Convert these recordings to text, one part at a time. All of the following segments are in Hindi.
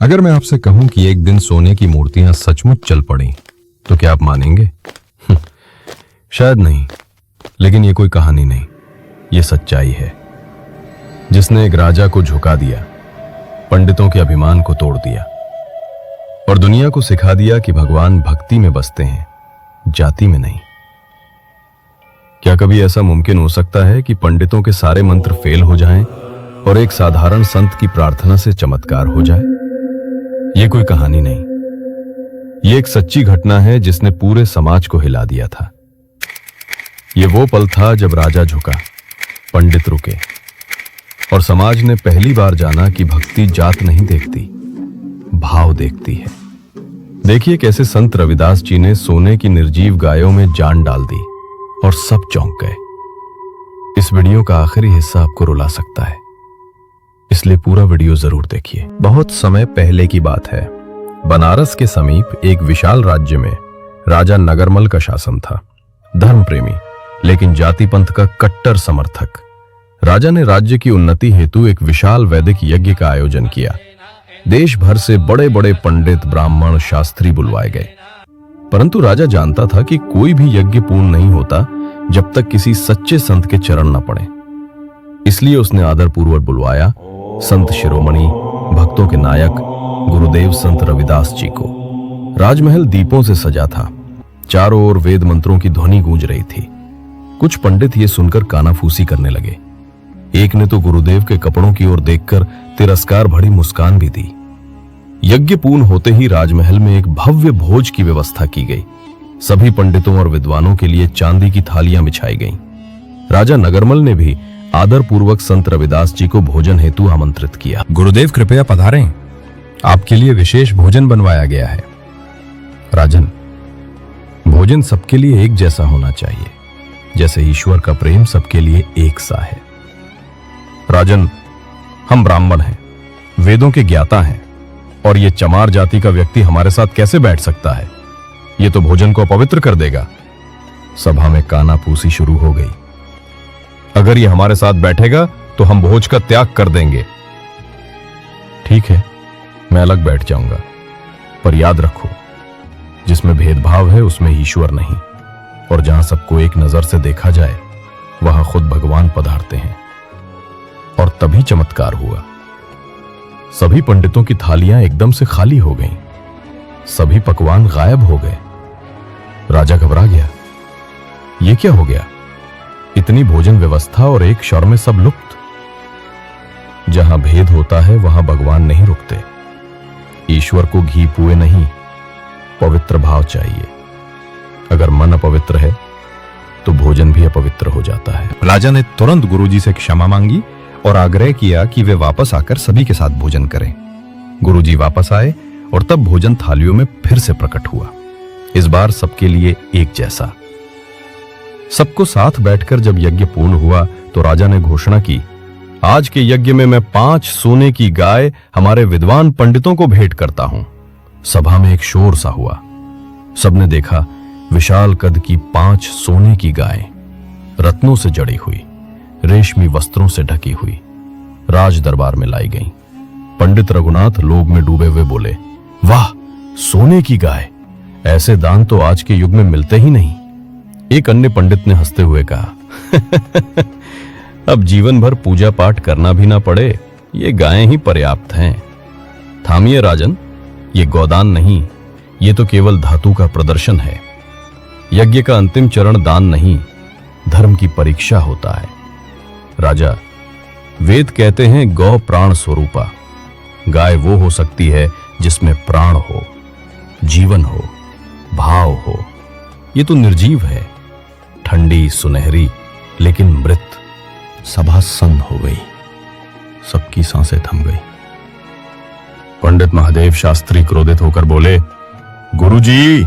अगर मैं आपसे कहूं कि एक दिन सोने की मूर्तियां सचमुच चल पड़ी तो क्या आप मानेंगे? शायद नहीं, लेकिन ये कोई कहानी नहीं, ये सच्चाई है जिसने एक राजा को झुका दिया, पंडितों के अभिमान को तोड़ दिया और दुनिया को सिखा दिया कि भगवान भक्ति में बसते हैं, जाति में नहीं। क्या कभी ऐसा मुमकिन हो सकता है कि पंडितों के सारे मंत्र फेल हो जाएं और एक साधारण संत की प्रार्थना से चमत्कार हो जाए? ये कोई कहानी नहीं, ये एक सच्ची घटना है जिसने पूरे समाज को हिला दिया था। ये वो पल था जब राजा झुका, पंडित रुके और समाज ने पहली बार जाना कि भक्ति जात नहीं देखती, भाव देखती है। देखिए कैसे संत रविदास जी ने सोने की निर्जीव गायों में जान डाल दी और सब चौंक गए। इस वीडियो का आखिरी हिस्सा आपको रुला सकता है, इसलिए पूरा वीडियो जरूर देखिए। बहुत समय पहले की बात है, बनारस के समीप एक विशाल राज्य में राजा नगरमल का शासन था। धर्म प्रेमी लेकिन जाति पंथ का कट्टर समर्थक राजा ने राज्य की उन्नति हेतु एक विशाल वैदिक यज्ञ का आयोजन किया। देश भर से बड़े बड़े पंडित, ब्राह्मण, शास्त्री बुलवाए गए, परंतु राजा जानता था कि कोई भी यज्ञ पूर्ण नहीं होता जब तक किसी सच्चे संत के चरण न पड़े। इसलिए उसने आदरपूर्वक बुलवाया संत शिरोमणि, भक्तों के नायक गुरुदेव संत रविदास जी को। राजमहल दीपों से सजा था, चारों ओर वेद मंत्रों की ध्वनि गूंज रही थी। कुछ पंडित ये सुनकर कानाफूसी करने लगे। एक ने तो गुरुदेव के कपड़ों की ओर देखकर तिरस्कार भरी मुस्कान भी दी। यज्ञ पूर्ण होते ही राजमहल में एक भव्य भोज की व्यवस्था की गई। सभी पंडितों और विद्वानों के लिए चांदी की थालियां बिछाई गईं। राजा नगरमल ने भी आदरपूर्वक संत रविदास जी को भोजन हेतु आमंत्रित किया। गुरुदेव कृपया पधारें, आपके लिए विशेष भोजन बनवाया गया है। राजन, भोजन सबके लिए एक जैसा होना चाहिए, जैसे ईश्वर का प्रेम सबके लिए एक सा है। राजन, हम ब्राह्मण हैं, वेदों के ज्ञाता हैं, और ये चमार जाति का व्यक्ति हमारे साथ कैसे बैठ सकता है? ये तो भोजन को अपवित्र कर देगा। सभा में कानाफूसी शुरू हो गई। अगर ये हमारे साथ बैठेगा तो हम भोज का त्याग कर देंगे। ठीक है, मैं अलग बैठ जाऊंगा, पर याद रखो, जिसमें भेदभाव है उसमें ईश्वर नहीं, और जहां सबको एक नजर से देखा जाए वहां खुद भगवान पधारते हैं। और तभी चमत्कार हुआ। सभी पंडितों की थालियां एकदम से खाली हो गईं, सभी पकवान गायब हो गए। राजा घबरा गया। यह क्या हो गया? इतनी भोजन व्यवस्था और एक क्षण में सब लुप्त। जहां भेद होता है वहां भगवान नहीं रुकते। ईश्वर को घी पुए नहीं, पवित्र भाव चाहिए। अगर मन अपवित्र है तो भोजन भी अपवित्र हो जाता है। राजा ने तुरंत गुरुजी से क्षमा मांगी और आग्रह किया कि वे वापस आकर सभी के साथ भोजन करें। गुरुजी वापस आए और तब भोजन थालियों में फिर से प्रकट हुआ, इस बार सबके लिए एक जैसा। सबको साथ बैठकर जब यज्ञ पूर्ण हुआ तो राजा ने घोषणा की, आज के यज्ञ में मैं 5 सोने की गाय हमारे विद्वान पंडितों को भेंट करता हूं। सभा में एक शोर सा हुआ। सबने देखा विशाल कद की 5 सोने की गायें, रत्नों से जड़ी हुई, रेशमी वस्त्रों से ढकी हुई, राज दरबार में लाई गईं। पंडित रघुनाथ लोभ में डूबे हुए बोले, वाह, सोने की गाय! ऐसे दान तो आज के युग में मिलते ही नहीं। एक अन्य पंडित ने हंसते हुए कहा, अब जीवन भर पूजा पाठ करना भी ना पड़े, ये गायें ही पर्याप्त हैं। थामिए राजन, ये गोदान नहीं, ये तो केवल धातु का प्रदर्शन है। यज्ञ का अंतिम चरण दान नहीं, धर्म की परीक्षा होता है। राजा, वेद कहते हैं गौ प्राण स्वरूपा। गाय वो हो सकती है जिसमें प्राण हो, जीवन हो, भाव हो। ये तो निर्जीव है, ठंडी, सुनहरी, लेकिन मृत। सभा सन्न हो गई, सबकी सांसें थम गई। पंडित महादेव शास्त्री क्रोधित होकर बोले, गुरुजी,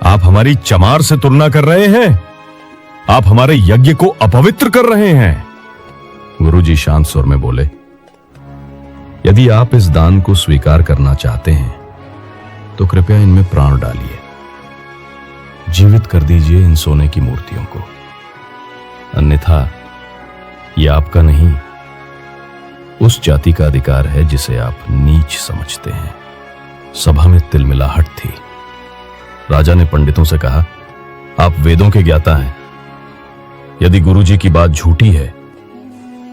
आप हमारी चमार से तुलना कर रहे हैं, आप हमारे यज्ञ को अपवित्र कर रहे हैं। गुरुजी शांत स्वर में बोले, यदि आप इस दान को स्वीकार करना चाहते हैं तो कृपया इनमें प्राण डालिए, जीवित कर दीजिए इन सोने की मूर्तियों को, अन्यथा यह आपका नहीं, उस जाति का अधिकार है जिसे आप नीच समझते हैं। सभा में तिलमिलाहट थी। राजा ने पंडितों से कहा, आप वेदों के ज्ञाता हैं, यदि गुरुजी की बात झूठी है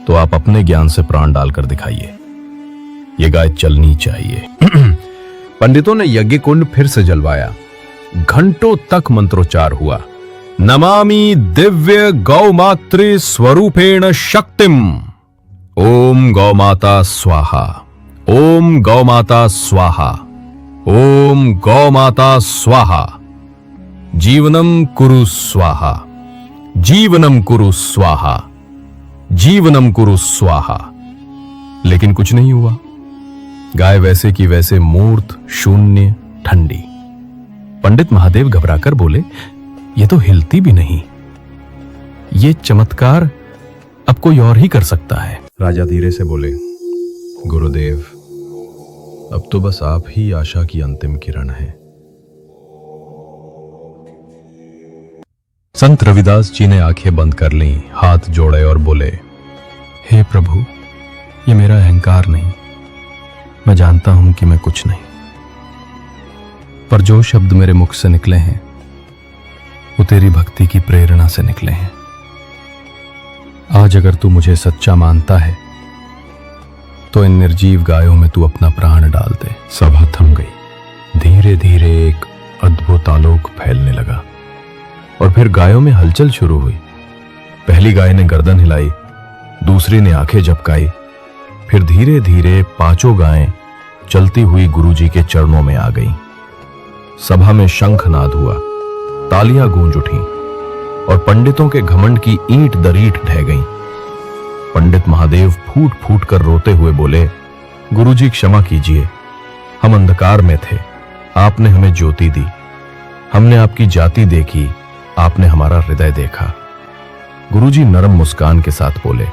तो आप अपने ज्ञान से प्राण डालकर दिखाइए, ये गाय चलनी चाहिए। पंडितों ने यज्ञ कुंड फिर से जलवाया। घंटों तक मंत्रोच्चार हुआ। नमामि दिव्य गौमात्र स्वरूपेण शक्तिम। ओम गौमाता स्वाहा, ओम गौमाता स्वाहा, ओम गौमाता स्वाहा, जीवनम कुरु स्वाहा, जीवनम कुरु स्वाहा, जीवनम कुरु स्वाहा। लेकिन कुछ नहीं हुआ। गाय वैसे की वैसे मूर्त, शून्य, ठंडी। पंडित महादेव घबराकर बोले, ये तो हिलती भी नहीं, ये चमत्कार अब कोई और ही कर सकता है। राजा धीरे से बोले, गुरुदेव, अब तो बस आप ही आशा की अंतिम किरण हैं। संत रविदास जी ने आंखें बंद कर लीं, हाथ जोड़े और बोले, हे प्रभु, ये मेरा अहंकार नहीं, मैं जानता हूं कि मैं कुछ नहीं, पर जो शब्द मेरे मुख से निकले हैं वो तेरी भक्ति की प्रेरणा से निकले हैं। आज अगर तू मुझे सच्चा मानता है तो इन निर्जीव गायों में तू अपना प्राण डाल दे। सभा थम गई। धीरे धीरे एक अद्भुत आलोक फैलने लगा और फिर गायों में हलचल शुरू हुई। पहली गाय ने गर्दन हिलाई, दूसरी ने आंखें झपकाई, फिर धीरे धीरे पांचों गायें चलती हुई गुरुजी के चरणों में आ गईं। सभा में शंखनाद हुआ, तालियां गूंज उठीं और पंडितों के घमंड की ईंट दर ईंट ढह गईं। पंडित महादेव फूट फूट कर रोते हुए बोले, गुरुजी क्षमा कीजिए, हम अंधकार में थे, आपने हमें ज्योति दी, हमने आपकी जाति देखी, आपने हमारा हृदय देखा। गुरुजी नरम मुस्कान के साथ बोले,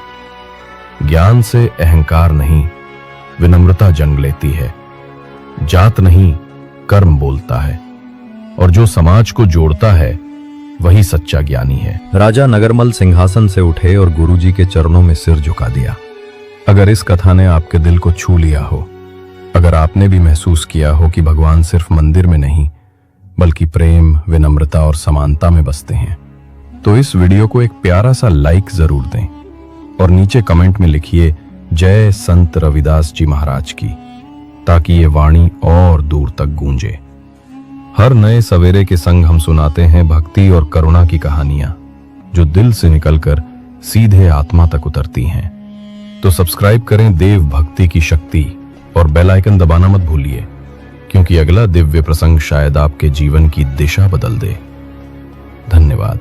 ज्ञान से अहंकार नहीं, विनम्रता जन्म लेती है। जात नहीं, कर्म बोलता है, और जो समाज को जोड़ता है वही सच्चा ज्ञानी है। राजा नगरमल सिंहासन से उठे और गुरुजी के चरणों में सिर झुका दिया। अगर इस कथा ने आपके दिल को छू लिया हो, अगर आपने भी महसूस किया हो कि भगवान सिर्फ मंदिर में नहीं बल्कि प्रेम, विनम्रता और समानता में बसते हैं, तो इस वीडियो को एक प्यारा सा लाइक जरूर दें और नीचे कमेंट में लिखिए, जय संत रविदास जी महाराज की, ताकि ये वाणी और दूर तक गूंजे। हर नए सवेरे के संग हम सुनाते हैं भक्ति और करुणा की कहानियां जो दिल से निकलकर सीधे आत्मा तक उतरती हैं। तो सब्सक्राइब करें देव भक्ति की शक्ति और बेल आइकन दबाना मत भूलिए, क्योंकि अगला दिव्य प्रसंग शायद आपके जीवन की दिशा बदल दे। धन्यवाद।